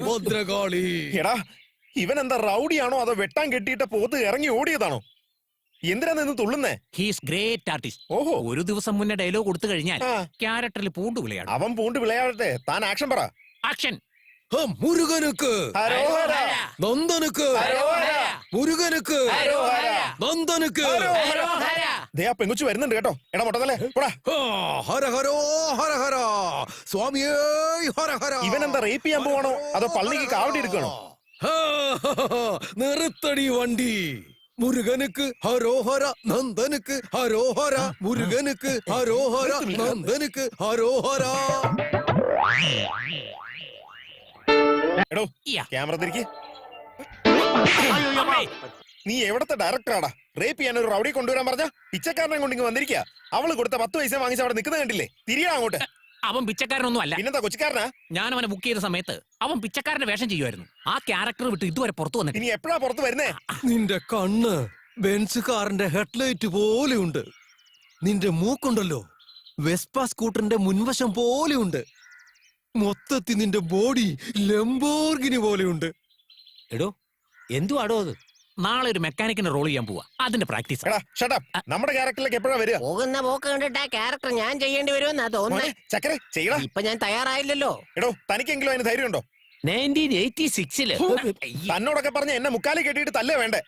ഭദ്രകാളി, എടാ ഇവൻ എന്താ റൗഡിയാണോ അതോ വെട്ടാൻ കെട്ടിയിട്ട് പോത്ത് ഇറങ്ങി ഓടിയതാണോ? എന്തിനാ നിന്ന് തുള്ളുന്നേ? He's great artist. ഓഹോ, ഒരു ദിവസം മുന്നേ ഡയലോഗ് കൊടുത്തു കഴിഞ്ഞാൽ ക്യാരക്ടറിൽ പൂണ്ടു വിളയാടും. അവൻ പൂണ്ട് വിളയാടട്ടെ, താൻ ആക്ഷൻ പറ. ആക്ഷൻ. മുരുകനുക്ക് ഹരോഹര, നന്ദനുക്ക് ഹരോഹര, മുരുകനുക്ക് ഹരോഹര, നന്ദനുക്ക്. ദേ ആ പെങ്കുച്ചു വരുന്നുണ്ട് കേട്ടോ. എടാ മൊട്ടതല്ലേ പോടാ. ഹര ഹരോ ഹര ഹര സ്വാമിയേ ഹര ഹര. ഇവൻ എന്താ റേപ്പ് ചെയ്യാൻ പോവാണോ അതോ പള്ളിക്ക് കാവടി എടുക്കണോ? നിർത്തടി വണ്ടി. മുരുകനുക്ക് ഹരോഹര, നന്ദനുക്ക് ഹരോഹര, മുരുകനുക്ക് ഹരോഹര, നന്ദനുക്ക് ഹരോഹര. എടോ ക്യാമറ തിരിക്ക്. നീ എവിടത്തെ ഡയറക്ടറാടാ? റേപ്പ് ചെയ്യാൻ ഒരു റൗഡി കൊണ്ടുവരാൻ പറഞ്ഞ പിച്ചക്കാരനെ കൊണ്ട് ഇങ്ങ് വന്നിരിക്കുക. അവള് കൊടുത്ത 10 പൈസ വാങ്ങിച്ച് അവിടെ നിൽക്കുന്നത് കണ്ടില്ലേ? തിരിയാ അങ്ങോട്ട്. അവൻ പിച്ചക്കാരനൊന്നും അല്ല. പിന്നെന്താ കൊച്ചിക്കാരനാ? ഞാൻ അവനെ ബുക്ക് ചെയ്ത സമയത്ത് അവൻ പിച്ചക്കാരന്റെ വേഷം ചെയ്യുമായിരുന്നു. ആ ക്യാരക്ടർ വിട്ട് ഇതുവരെ പുറത്തു വന്നിട്ട്. ഇനി എപ്പോഴാ പുറത്ത് വരുന്നേ? നിന്റെ കണ്ണ് ബെൻസ് കാറിന്റെ ഹെഡ്ലൈറ്റ് പോലെയുണ്ട്. നിന്റെ മൂക്കുണ്ടല്ലോ വെസ്പ സ്കൂട്ടറിന്റെ മുൻവശം പോലെയുണ്ട്. മൊത്തത്തിൽ നിന്റെ ബോഡി ലംബോർഗിനി പോലെയുണ്ട്. എടോ എന്തുവാടോ അത്? നാളെ ഒരു മെക്കാനിക്കിന്റെ റോൾ ചെയ്യാൻ പോവാ. അതിന്റെ പ്രാക്ടീസ്. നമ്മുടെ ക്യാരക്ടറിലേക്ക് എപ്പോഴാ വരിക? പോകുന്ന പോക്ക് കണ്ടിട്ട് ആ ക്യാരക്ടർ ഞാൻ ചെയ്യേണ്ടി വരുമെന്നാ തോന്നുന്നേ. ചക്കര ചെയ്യടാ. ഇപ്പൊ ഞാൻ തയ്യാറായില്ലല്ലോ. എടോ തനിക്കെങ്കിലും അതിന് ധൈര്യമുണ്ടോ? 1986 തന്നോടൊക്കെ പറഞ്ഞ എന്നെ മുക്കാലി കെട്ടിയിട്ട് തല്ലേ വേണ്ടേ?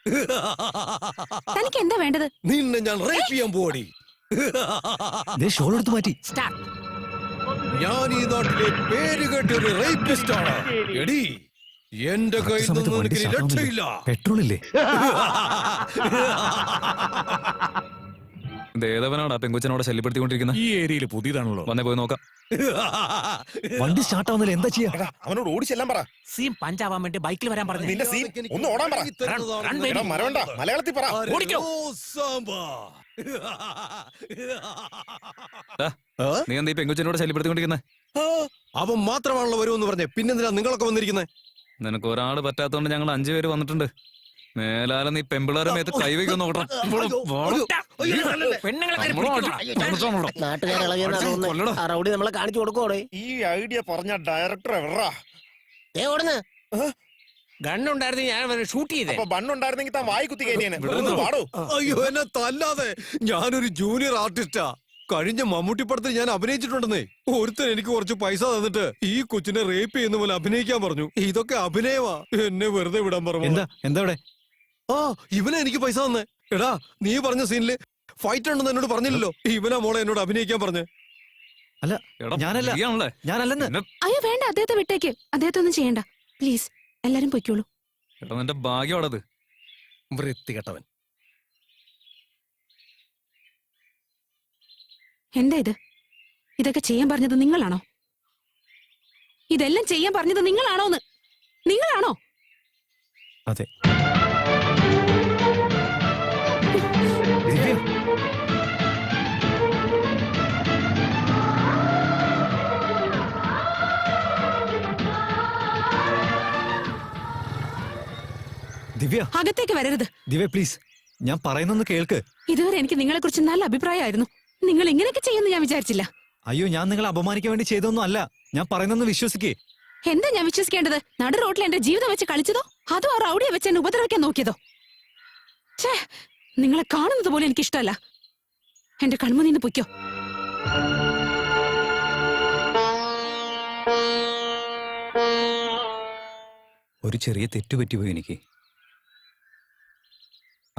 തനിക്ക് എന്താ വേണ്ടത്? നിന്നെ ഞാൻ റേപ്പ് ചെയ്യാൻ പോടി. ഷോൾ എടുത്ത് മാറ്റി. ഞാൻ ഈ നാട്ടിലെ പേര് കേട്ടൊരു റേപ്പിസ്റ്റ് ആണ്. എടി എന്റെ കയ്യിൽ നിന്ന് നിനക്ക് രക്ഷയില്ല. പെട്രോളില്ലേ? ദേവനാടാ പെങ്കുച്ചനോടെ ശല്യപ്പെടുത്തിക്കൊണ്ടിരിക്കുന്നത്. ഈ ഏരിയയിൽ പുതിയതാണല്ലോ. വന്നേ പോയി നോക്കാം. വണ്ടി സ്റ്റാർട്ട് ആവുന്നില്ല, എന്താ ചെയ്യാ? അവനോട് ഓടിച്ചെല്ലാം പറ. സീൻ പഞ്ചാവാൻ വേണ്ടി ബൈക്കിൽ വരാൻ പറഞ്ഞു. നിന്റെ സീൻ ഒന്ന് ഓടാൻ പറ. മരവണ്ട, മലയാളത്തിൽ പറ. ഓടിക്കോ. നീ എന്താ ഈ പെങ്കുച്ചനോടെ ശല്യപ്പെടുത്തിക്കൊണ്ടിരിക്കുന്നത്? അവൻ മാത്രമാണല്ലോ വരുമെന്ന് പറഞ്ഞേ, പിന്നെന്തിനാ നിങ്ങളൊക്കെ വന്നിരിക്കുന്നത്? നിനക്ക് ഒരാള് പറ്റാത്തോണ്ട് ഞങ്ങൾ 5 പേര് വന്നിട്ടുണ്ട്. മേലാലും നീ പെമ്പിളാരും മേത്ത് കൈവയ്ക്കൊന്ന് നോക്കണം. റൗഡി നമ്മളെ കാണിച്ചു കൊടുക്കോടെ. ഈ ഐഡിയ പറഞ്ഞ ഡയറക്ടർ എവിടാ? ഓടുന്ന ഗണ്ണുണ്ടായിരുന്നു, ഞാൻ ഷൂട്ട് ചെയ്തേ. ബണ്ണുണ്ടായിരുന്നെങ്കിൽ താൻ വായി കുത്തി കയറ്റിയേനെ. പാടോ. അയ്യോ എന്നെ തല്ലാതെ. ഞാനൊരു ജൂനിയർ ആർട്ടിസ്റ്റാ. കഴിഞ്ഞ മമ്മൂട്ടി പടത്തിൽ ഞാൻ അഭിനയിച്ചിട്ടുണ്ടെന്നേ. ഒരുത്തൻ എനിക്ക് കുറച്ച് പൈസ തന്നിട്ട് ഈ കൊച്ചിനെ റേപ്പ് ചെയ്യുന്ന പോലെ അഭിനയിക്കാൻ പറഞ്ഞു. ഇതൊക്കെ അഭിനയമാ. എന്നെ വെറുതെ വിടാൻ പറഞ്ഞു. എന്താ ഇവിടെ? ഇവനെ എനിക്ക് പൈസ തന്നെ. എടാ നീ പറഞ്ഞ സീനില് ഫൈറ്റ് ഉണ്ടെന്ന് എന്നോട് പറഞ്ഞില്ലല്ലോ. ഇവനാ മോളെ എന്നോട് അഭിനയിക്കാൻ പറഞ്ഞ്. അല്ല ഞാനല്ലെന്ന്. അയ്യോ വേണ്ട, അദ്ദേഹത്തെ വിട്ടേക്ക്. അദ്ദേഹത്തെ ഒന്നും ചെയ്യണ്ട പ്ലീസ്. എല്ലാരും പൊയ്ക്കോളൂ. നിന്റെ ഭാഗ്യമാണത്. വൃത്തികെട്ടവൻ. എന്താ ഇത്? ഇതൊക്കെ ചെയ്യാൻ പറഞ്ഞത് നിങ്ങളാണോ? ഇതെല്ലാം ചെയ്യാൻ പറഞ്ഞത് നിങ്ങളാണോന്ന്? നിങ്ങളാണോ? അതെ. ദിവ്യ, അകത്തേക്ക് വരരുത്. ദിവ്യ പ്ലീസ്, ഞാൻ പറയുന്നൊന്ന് കേൾക്ക്. ഇതുവരെ എനിക്ക് നിങ്ങളെ കുറിച്ച് നല്ല അഭിപ്രായമായിരുന്നു. നിങ്ങൾ ഇങ്ങനെയൊക്കെ ചെയ്യുമെന്ന് ഞാൻ വിചാരിച്ചില്ല. അയ്യോ, ഞാൻ നിങ്ങളെ അപമാനിക്കാൻ വേണ്ടി ചെയ്തൊന്നും അല്ല. ഞാൻ പറയുന്നൊന്ന് വിശ്വസിക്കേ. എന്താ ഞാൻ വിശ്വസിക്കേണ്ടത്? നടു റോട്ടിൽ എന്റെ ജീവിതം വെച്ച് കളിച്ചതോ അതോ ആ റൗഡിയെ വെച്ച് എന്നെ ഉപദ്രവിക്കാൻ നോക്കിയതോ? ഛേ, നിങ്ങളെ കാണുന്നത് പോലെ എനിക്ക് ഇഷ്ടമല്ല. എന്റെ കൺമുന്നിന്ന് പൊയ്ക്കോ. ഒരു ചെറിയ തെറ്റുപറ്റിപ്പോയി എനിക്ക്.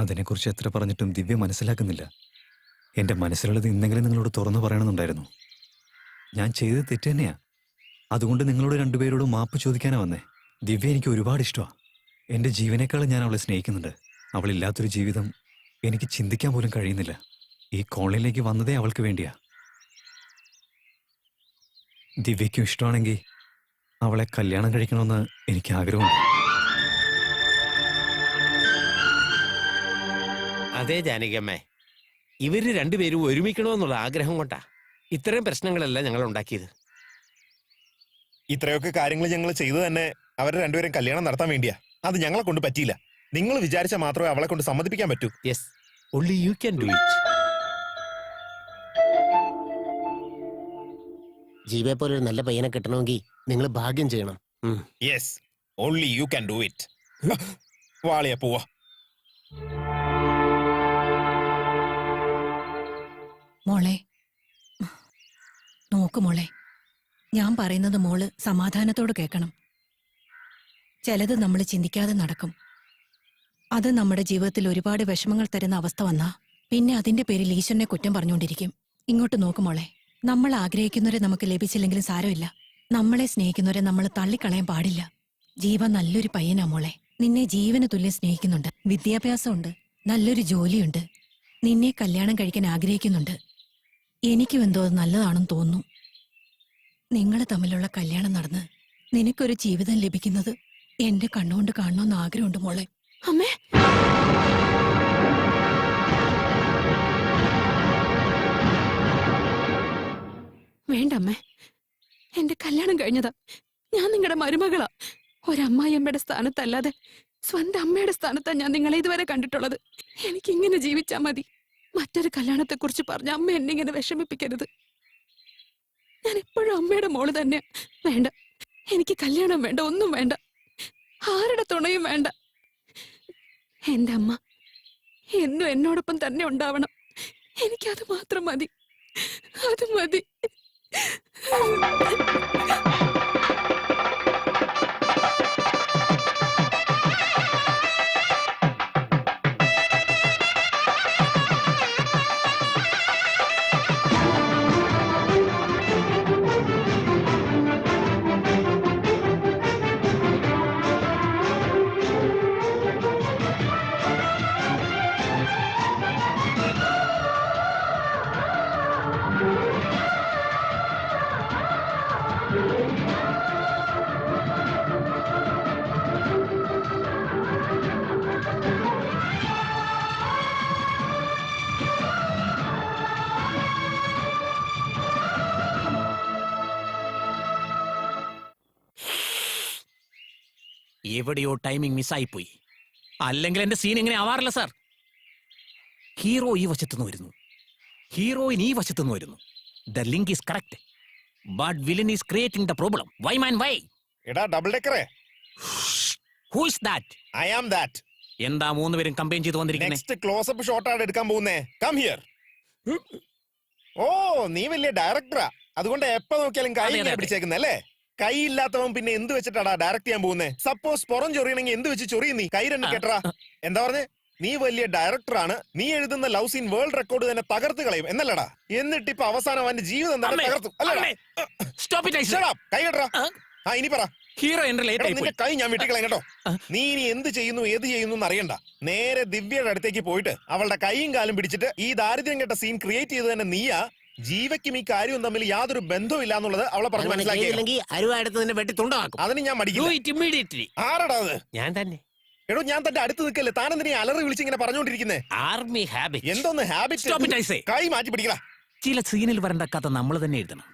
അതിനെക്കുറിച്ച് എത്ര പറഞ്ഞിട്ടും ദിവ്യ മനസ്സിലാക്കുന്നില്ല. എന്റെ മനസ്സിലുള്ളത് ഇന്നെങ്കിലും നിങ്ങളോട് തുറന്നു പറയണമെന്നുണ്ടായിരുന്നു. ഞാൻ ചെയ്തത് തെറ്റ് തന്നെയാ. അതുകൊണ്ട് നിങ്ങളോട് 2 പേരോടും മാപ്പ് ചോദിക്കാനാ വന്നേ. ദിവ്യ എനിക്ക് ഒരുപാട് ഇഷ്ടമാണ്. എന്റെ ജീവനേക്കാളും ഞാൻ അവളെ സ്നേഹിക്കുന്നുണ്ട്. അവളില്ലാത്തൊരു ജീവിതം എനിക്ക് ചിന്തിക്കാൻ പോലും കഴിയുന്നില്ല. ഈ കോളനിയിലേക്ക് വന്നതേ അവൾക്ക് വേണ്ടിയാ. ദിവ്യയ്ക്കും ഇഷ്ടമാണെങ്കിൽ അവളെ കല്യാണം കഴിക്കണമെന്ന് എനിക്ക് ആഗ്രഹമുണ്ട്. അതെ ജാനകിയമ്മേ, ഇവര് 2 പേരും ഒരുമിക്കണമെന്നുള്ള ആഗ്രഹം കൊണ്ടാ ഇത്രയും പ്രശ്നങ്ങളെല്ലാം ഞങ്ങൾ ഉണ്ടാക്കിയത്. ഇത്രയൊക്കെ കാര്യങ്ങൾ ഞങ്ങൾ ചെയ്തു തന്നെ അവരെ 2 പേരും കല്യാണം നടത്താൻ വേണ്ടിയാ. അത് ഞങ്ങളെ കൊണ്ട് പറ്റിയില്ല. നിങ്ങൾ വിചാരിച്ചാൽ മാത്രമേ അവളെ കൊണ്ട് സമ്മതിപ്പിക്കാൻ പറ്റൂ. Yes, only you can do it. ജീവയെ പോലെ ഒരു നല്ല പയ്യനെ കിട്ടണമെങ്കിൽ നിങ്ങൾ ഭാഗ്യം ചെയ്യണം. Yes, only you can do it. വാളിയ പോവാ. മോളെ നോക്ക് മോളെ, ഞാൻ പറയുന്നത് മോള് സമാധാനത്തോട് കേൾക്കണം. ചിലത് നമ്മൾ ചിന്തിക്കാതെ നടക്കും. അത് നമ്മുടെ ജീവിതത്തിൽ ഒരുപാട് വിഷമങ്ങൾ തരുന്ന അവസ്ഥ വന്നാ പിന്നെ അതിന്റെ പേരിൽ ഈശ്വരനെ കുറ്റം പറഞ്ഞുകൊണ്ടിരിക്കും. ഇങ്ങോട്ട് നോക്ക് മോളെ, നമ്മൾ ആഗ്രഹിക്കുന്നവരെ നമുക്ക് ലഭിച്ചില്ലെങ്കിലും സാരമില്ല. നമ്മളെ സ്നേഹിക്കുന്നവരെ നമ്മൾ തള്ളിക്കളയാൻ പാടില്ല. ജീവൻ നല്ലൊരു പയ്യനാ മോളെ, നിന്നെ ജീവന് തുല്യം സ്നേഹിക്കുന്നുണ്ട്. വിദ്യാഭ്യാസമുണ്ട്, നല്ലൊരു ജോലിയുണ്ട്, നിന്നെ കല്യാണം കഴിക്കാൻ ആഗ്രഹിക്കുന്നുണ്ട്. എനിക്കും എന്തോ അത് നല്ലതാണെന്ന് തോന്നുന്നു. നിങ്ങൾ തമ്മിലുള്ള കല്യാണം നടന്ന് നിനക്കൊരു ജീവിതം ലഭിക്കുന്നത് എന്റെ കണ്ണുകൊണ്ട് കാണണമെന്ന് ആഗ്രഹമുണ്ട് മോളെ. അമ്മേ, വേണ്ട അമ്മേ, എന്റെ കല്യാണം കഴിഞ്ഞതാ. ഞാൻ നിങ്ങളുടെ മരുമകളാ. ഒരമ്മായിയമ്മയുടെ സ്ഥാനത്തല്ലാതെ സ്വന്തം അമ്മയുടെ സ്ഥാനത്താ ഞാൻ നിങ്ങളെ ഇതുവരെ കണ്ടിട്ടുള്ളത്. എനിക്കിങ്ങനെ ജീവിച്ചാ മതി. മറ്റൊരു കല്യാണത്തെക്കുറിച്ച് പറഞ്ഞ അമ്മ എന്നെ ഇങ്ങനെ വിഷമിപ്പിക്കരുത്. ഞാൻ എപ്പോഴും അമ്മയുടെ മോള് തന്നെ. വേണ്ട, എനിക്ക് കല്യാണം വേണ്ട, ഒന്നും വേണ്ട, ആരുടെ തുണയും വേണ്ട. എന്റെ അമ്മ എന്നും എന്നോടൊപ്പം തന്നെ ഉണ്ടാവണം. എനിക്കത് മാത്രം മതി, അത് മതി. എവിടെയോ ടൈമിംഗ് മിസ്സായിപ്പോയി. അല്ലെങ്കിൽ എന്റെ സീൻ ഇങ്ങനെ ആവാറില്ല സാർ. ഹീറോ ഈ വശത്തുനിന്ന് വരുന്നു, ഹീറോയിൻ ഈ വശത്തുനിന്ന് വരുന്നു. The link is correct, but villain is creating the problem. Why man why? എടാ ഡബിൾ ഡെക്കറേ, who is that? I am that. എന്താ മൂന്നുപേരും കമ്പൈൻ ചെയ്ത് വന്നിരിക്കുന്നത്? നെക്സ്റ്റ് ക്ലോസപ്പ് ഷോട്ടാണ് എടുക്കാൻ പോകുന്നേ. Come here. ഓ, നീ വലിയ ഡയറക്ടറാ, അതുകൊണ്ട് എപ്പോ നോക്കിയാലും കൈ അതെ, ഇങ്ങനെ അതെ. പിടിച്ചേക്കുന്നല്ലേ. കൈ ഇല്ലാത്തവൻ പിന്നെ എന്ത് വെച്ചിട്ടാടാ ഡയറക്ട് ചെയ്യാൻ പോകുന്നേ? സപ്പോസ് പുറം ചൊറിയണെങ്കിൽ എന്ത് വെച്ച് ചൊറിയും നീ? കൈ രണ്ട് കേട്ടറാ. എന്താ പറഞ്ഞേ? നീ വലിയ ഡയറക്ടറാണ്, നീ എഴുതുന്ന ലവ് സീൻ വേൾഡ് റെക്കോർഡ് തന്നെ തകർത്ത് കളയും എന്നല്ലടാ. എന്നിട്ട് ഇപ്പൊ അവസാനം അവന്റെ ജീവിതം തന്നെ തകർത്തു അല്ലടാ. Shut up. കൈ കേട്ടറാ. ആ, ഇനി പറ. ഹീറോ എന്റെ ലേറ്റ് ആയി നിന്റെ കൈ ഞാൻ വെട്ടിക്കളയും കേട്ടോ. നീ ഇനി എന്ത് ചെയ്യുന്നു ഏത് ചെയ്യുന്നു എന്ന് അറിയണ്ട. നേരെ ദിവ്യയുടെ അടുത്തേക്ക് പോയിട്ട് അവളുടെ കൈയും കാലും പിടിച്ചിട്ട് ഈ ദാരിദ്ര്യം കേട്ട സീൻ ക്രിയേറ്റ് ചെയ്ത് തന്നെ നീയാ. ജീവയ്ക്കും ഈ കാര്യവും തമ്മിൽ യാതൊരു ബന്ധവും ഇല്ല എന്നുള്ളത് അവളെ പറഞ്ഞ് മനസ്സിലാക്കി. അരുവാടുത്ത് തന്നെ വെട്ടിത്തുണ്ടാക്കും. അതിന് ഞാൻ മടിക്കില്ല. ആരടാ അത്? ഞാൻ തന്നെ. എടോ, ഞാൻ തന്റെ അടുത്ത് നിൽക്കല്ലേ, താനെന്തിനാ അലറി വിളിച്ച് ഇങ്ങനെ പറഞ്ഞോണ്ടിരിക്കുന്നേ? Army habit. എന്തോന്ന് ഹാബിറ്റ്? കൈ മാറ്റി പിടിക്കല. ചില സീനിൽ വരേണ്ട കഥ നമ്മൾ തന്നെ എഴുതണം.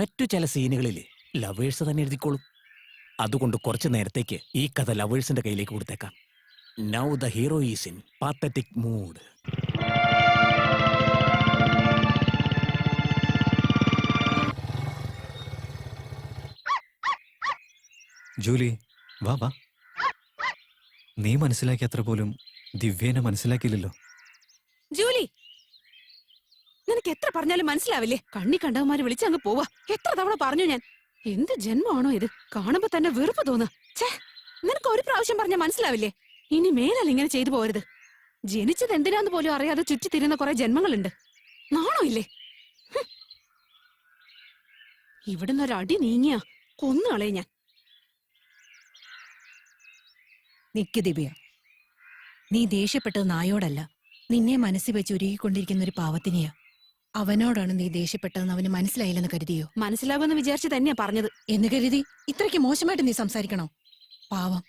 മറ്റു ചില സീനുകളിൽ ലവേഴ്സ് തന്നെ എഴുതിക്കോളും. അതുകൊണ്ട് കുറച്ചു നേരത്തേക്ക് ഈ കഥ ലവേഴ്സിന്റെ കയ്യിലേക്ക് കൊടുത്തേക്കാം. Now the hero is in pathetic mood. Julie, വാ വാ. നീ മനസ്സിലാക്കിയത്ര പോലും ദിവ്യേനെ മനസ്സിലാക്കിയില്ലല്ലോ. ജൂലി, നിനക്ക് എത്ര പറഞ്ഞാലും മനസ്സിലാവില്ലേ? കണ്ണി കണ്ടവന്മാര് വിളിച്ച് അങ്ങ് പോവാ. എത്ര തവണ പറഞ്ഞു ഞാൻ. എന്ത് ജന്മമാണോ ഇത്? കാണുമ്പോ തന്നെ വെറുപ്പ് തോന്നുക. ഛേ, നിനക്ക് ഒരു പ്രാവശ്യം പറഞ്ഞാൽ മനസ്സിലാവില്ലേ? ഇനി മേലല്ല ഇങ്ങനെ ചെയ്തു പോരുത്. ജനിച്ചത് എന്തിനാന്ന് പോലും അറിയാതെ ചുറ്റിത്തിരുന്ന കുറെ ജന്മങ്ങളുണ്ട്. നാണോ ഇല്ലേ? ഇവിടുന്ന് ഒരടി നീങ്ങിയാ കൊന്നുകളെ ഞാൻ. നിക്ക് ദിവ്യ, നീ ദേഷ്യപ്പെട്ടത് നായോടല്ല, നിന്നെ മനസ്സിൽ വെച്ച് ഉരുകിക്കൊണ്ടിരിക്കുന്ന ഒരു പാവത്തിനെയാ. അവനോടാണ് നീ ദേഷ്യപ്പെട്ടതെന്ന് അവന് മനസ്സിലായില്ലെന്ന് കരുതിയോ? മനസ്സിലാകുമെന്ന് വിചാരിച്ച് തന്നെയാ പറഞ്ഞത്. എന്ന് കരുതി ഇത്രയ്ക്ക് മോശമായിട്ട് നീ സംസാരിക്കണോ? പാവം,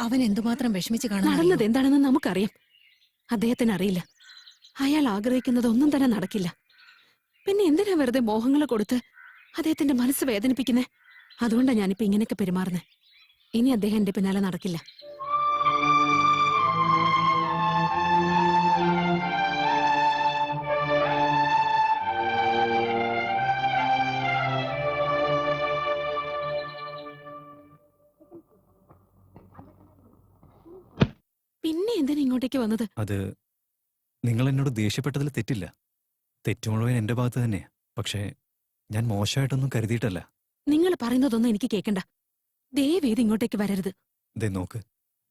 അവൻ എന്തുമാത്രം വിഷമിച്ച് കാണാൻ. നടന്നത് എന്താണെന്ന് നമുക്കറിയാം, അദ്ദേഹത്തിന് അറിയില്ല. അയാൾ ആഗ്രഹിക്കുന്നത് ഒന്നും തന്നെ നടക്കില്ല. പിന്നെ എന്തിനാ വെറുതെ മോഹങ്ങൾ കൊടുത്ത് അദ്ദേഹത്തിന്റെ മനസ്സ് വേദനിപ്പിക്കുന്നേ? അതുകൊണ്ടാണ് ഞാനിപ്പോ ഇങ്ങനെയൊക്കെ പെരുമാറുന്നത്. ഇനി അദ്ദേഹം എന്റെ പിന്നാലെ നടക്കില്ല. എന്തിനാ ഇങ്ങോട്ടേക്ക് വന്നത്? അത് നിങ്ങൾ എന്നോട് ദേഷ്യപ്പെട്ടതിൽ തെറ്റില്ല. തെറ്റ് മുഴുവൻ എന്റെ ഭാഗത്ത് തന്നെയാ. പക്ഷേ ഞാൻ മോശമായിട്ടൊന്നും കരുതിയിട്ടല്ല. നിങ്ങൾ പറയുന്നതൊന്നും എനിക്ക് കേൾക്കണ്ട. ദയവേത് ഇങ്ങോട്ടേക്ക് വരരുത്. ദേ നോക്ക്,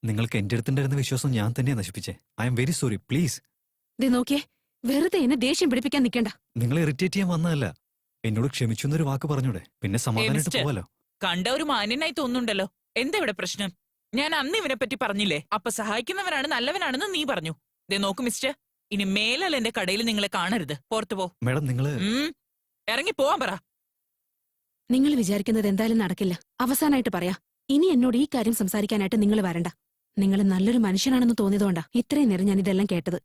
നിങ്ങൾക്ക് എന്റെ അടുത്തുണ്ടായിരുന്ന വിശ്വാസം ഞാൻ തന്നെയാ നശിപ്പിച്ചേ. I am very sorry, please. ദേ നോക്കിയേ, വെറുതെ എന്നെ ദേഷ്യം പിടിപ്പിക്കാൻ നിൽക്കണ്ട. നിങ്ങളെ ഇറിറ്റേറ്റ് ചെയ്യാൻ വന്നതല്ല. എന്നോട് ക്ഷമിച്ചു എന്നൊരു വാക്ക് പറഞ്ഞൂടെ? പിന്നെ സമാധാനമായിട്ട് മിസ്റ്റർ. പോവാലോ. കണ്ട ഒരു മാന്യനായി തോന്നുന്നുണ്ടല്ലോ. എന്താ ഇവിടെ പ്രശ്നം? ഞാൻ അന്ന് ഇവനെ പറ്റി പറഞ്ഞില്ലേ, അപ്പൊ സഹായിക്കുന്നവനാണ് നല്ലവനാണെന്ന് നീ പറഞ്ഞു. ദേ നോക്ക് മിസ്റ്റർ, ഇനി മേലല്ല എന്റെ കടയിൽ നിങ്ങളെ കാണരുത്. പുറത്തു പോ. മാഡം നിങ്ങള് ഇറങ്ങി പോവാൻ പറ. നിങ്ങൾ വിചാരിക്കുന്നത് എന്തായാലും നടക്കില്ല. അവസാനായിട്ട് പറയാ, ഇനി എന്നോട് ഈ കാര്യം സംസാരിക്കാനായിട്ട് നിങ്ങൾ വരണ്ട. നിങ്ങൾ നല്ലൊരു മനുഷ്യനാണെന്ന് തോന്നിയതുകൊണ്ടാ ഇത്രയും നേരം ഞാൻ ഇതെല്ലാം കേട്ടത്.